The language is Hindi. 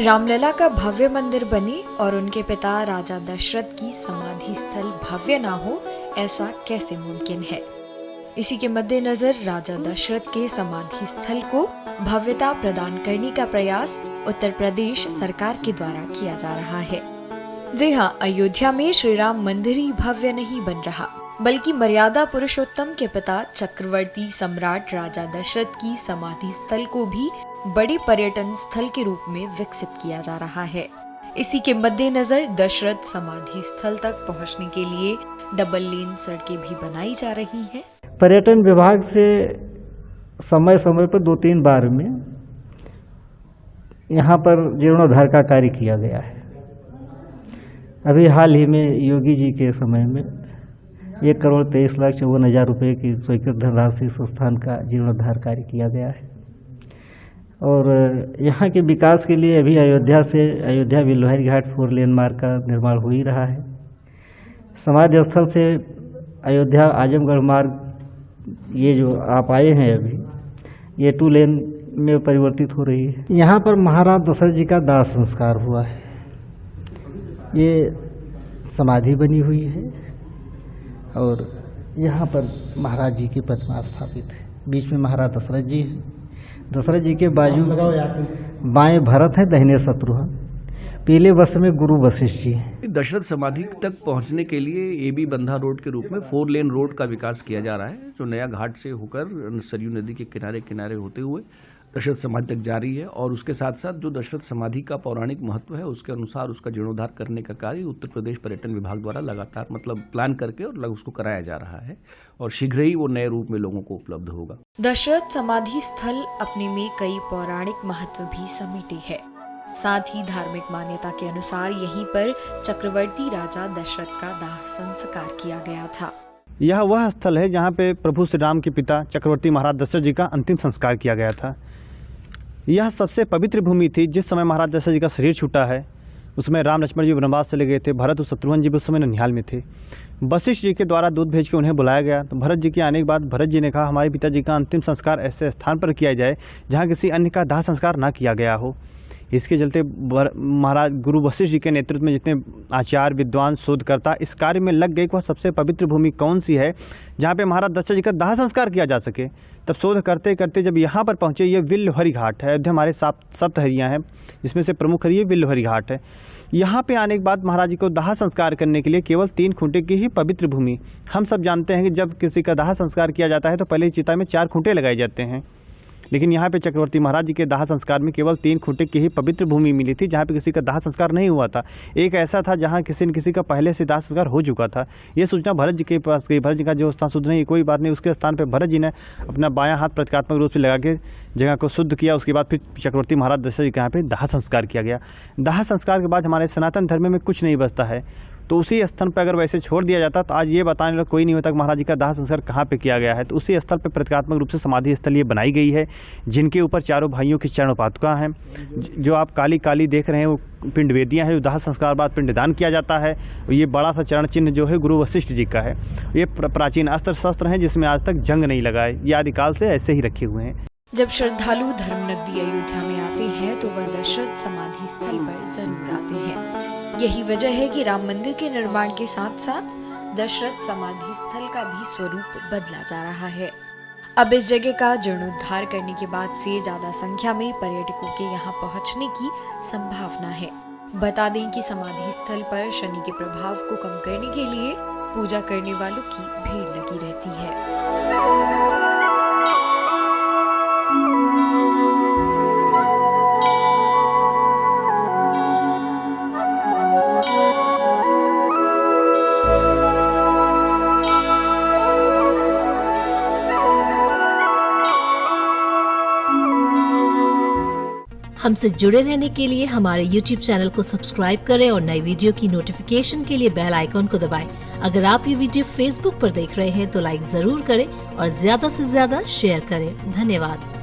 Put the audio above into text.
रामलला का भव्य मंदिर बने और उनके पिता राजा दशरथ की समाधि स्थल भव्य ना हो, ऐसा कैसे मुमकिन है। इसी के मद्देनजर राजा दशरथ के समाधि स्थल को भव्यता प्रदान करने का प्रयास उत्तर प्रदेश सरकार के द्वारा किया जा रहा है। जी हाँ, अयोध्या में श्री राम मंदिर ही भव्य नहीं बन रहा, बल्कि मर्यादा पुरुषोत्तम के पिता चक्रवर्ती सम्राट राजा दशरथ की समाधि स्थल को भी बड़े पर्यटन स्थल के रूप में विकसित किया जा रहा है। इसी के मद्देनजर दशरथ समाधि स्थल तक पहुंचने के लिए डबल लेन सड़कें भी बनाई जा रही हैं। पर्यटन विभाग से समय समय पर 2-3 बार में यहाँ पर जीर्णोद्धार का कार्य किया गया है। अभी हाल ही में योगी जी के समय में 1,23,54,000 रुपये की स्वीकृत धनराशि संस्थान का जीर्णोद्धार कार्य किया गया है। और यहाँ के विकास के लिए अभी अयोध्या विल्लोहरी घाट 4 लेन मार्ग का निर्माण हो ही रहा है। समाधि स्थल से अयोध्या आजमगढ़ मार्ग ये जो आप आए हैं अभी, ये 2 लेन में परिवर्तित हो रही है। यहाँ पर महाराज दशरथ जी का दाह संस्कार हुआ है। ये समाधि बनी हुई है और यहाँ पर महाराज जी की प्रतिमा स्थापित है। बीच में महाराज दशरथ जी हैं। दशरथ जी के बाजू बाएं भरत है, दाहिने शत्रुघ्न, पीले वस्त्र में गुरु वशिष्ठ जी हैं। दशरथ समाधि तक पहुंचने के लिए एबी बंधा रोड के रूप में 4 लेन रोड का विकास किया जा रहा है, जो नया घाट से होकर सरयू नदी के किनारे किनारे होते हुए दशरथ समाधि तक जारी है। और उसके साथ साथ जो दशरथ समाधि का पौराणिक महत्व है, उसके अनुसार उसका जीर्णोद्धार करने का कार्य उत्तर प्रदेश पर्यटन विभाग द्वारा लगातार प्लान करके और उसको कराया जा रहा है और शीघ्र ही वो नए रूप में लोगों को उपलब्ध होगा। दशरथ समाधि स्थल अपने में कई पौराणिक महत्व भी समेटे है। साथ ही धार्मिक मान्यता के अनुसार यहीं पर चक्रवर्ती राजा दशरथ का दाह संस्कार किया गया था। यह वह स्थल है जहाँ पे प्रभु श्री राम के पिता चक्रवर्ती महाराज दशरथ जी का अंतिम संस्कार किया गया था। यह सबसे पवित्र भूमि थी। जिस समय महाराज दशरथ जी का शरीर छूटा है, उसमें राम लक्ष्मण जी वनवास चले गए थे। भरत और शत्रुघ्न जी भी उस समय ननिहाल में थे। वशिष्ठ जी के द्वारा दूध भेज के उन्हें बुलाया गया। तो भरत जी के आने के बाद भरत जी ने कहा, हमारे पिताजी का अंतिम संस्कार ऐसे स्थान पर किया जाए जहाँ किसी अन्य का दाह संस्कार ना किया गया हो। इसके चलते महाराज गुरु वशिष्ठ जी के नेतृत्व में जितने आचार्य, विद्वान, शोधकर्ता इस कार्य में लग गए कि वह सबसे पवित्र भूमि कौन सी है जहाँ पे महाराज दशरथ जी का दाह संस्कार किया जा सके। तब शोध करते करते जब यहाँ पर पहुँचे, ये विल्लोहरी घाट है। अयोध्या हमारे सप्तहरियाँ हैं, जिसमें से प्रमुख हरी विल्लोहरी घाट है। यहाँ पे आने के बाद महाराज जी को दाह संस्कार करने के लिए केवल 3 खूंटे की ही पवित्र भूमि। हम सब जानते हैं कि जब किसी का दाह संस्कार किया जाता है तो पहले चिता में 4 खूंटे लगाए जाते हैं, लेकिन यहाँ पे चक्रवर्ती महाराज जी के दाह संस्कार में केवल 3 खूंटे की ही पवित्र भूमि मिली थी, जहाँ पे किसी का दाह संस्कार नहीं हुआ था। एक ऐसा था जहाँ किसी न किसी का पहले से दाह संस्कार हो चुका था। ये सूचना भरत जी के पास गई। भरत जी का जो स्थान शुद्ध नहीं, कोई बात नहीं, उसके स्थान पर भरत जी ने अपना बायां हाथ प्रतीकात्मक रूप से लगा के जगह को शुद्ध किया। उसके बाद फिर चक्रवर्ती महाराज दशरथ जी के यहाँ पे दाह संस्कार किया गया। दाह संस्कार के बाद हमारे सनातन धर्म में कुछ नहीं बचता है, तो उसी स्थल पर अगर वैसे छोड़ दिया जाता तो आज ये बताने वाला कोई नहीं होता कि महाराज जी का दाह संस्कार कहाँ पे किया गया है। तो उसी स्थल पर प्रतीकात्मक रूप से समाधि स्थल ये बनाई गई है, जिनके ऊपर चारों भाइयों की चरण पादुका हैं। जो आप काली काली देख रहे हैं वो पिंड वेदियाँ हैं, जो दाह संस्कार बाद पिंडदान किया जाता है। ये बड़ा सा चरण चिन्ह जो है गुरु वशिष्ठ जी का है। ये प्राचीन अस्त्र शस्त्र हैं जिसमें आज तक जंग नहीं लगा है, ये आदिकाल से ऐसे ही रखे हुए हैं। जब श्रद्धालु धर्मनगरी अयोध्या में आते हैं तो वह दशरथ समाधि स्थल पर जरूर आते हैं। यही वजह है कि राम मंदिर के निर्माण के साथ साथ दशरथ समाधि स्थल का भी स्वरूप बदला जा रहा है। अब इस जगह का जीर्णोद्धार करने के बाद से ज्यादा संख्या में पर्यटकों के यहाँ पहुँचने की संभावना है। बता दें कि समाधि स्थल पर शनि के प्रभाव को कम करने के लिए पूजा करने वालों की भीड़ लगी रहती है। हमसे जुड़े रहने के लिए हमारे YouTube चैनल को सब्सक्राइब करें और नई वीडियो की नोटिफिकेशन के लिए बेल आइकॉन को दबाएं। अगर आप ये वीडियो Facebook पर देख रहे हैं तो लाइक जरूर करें और ज्यादा से ज्यादा शेयर करें। धन्यवाद।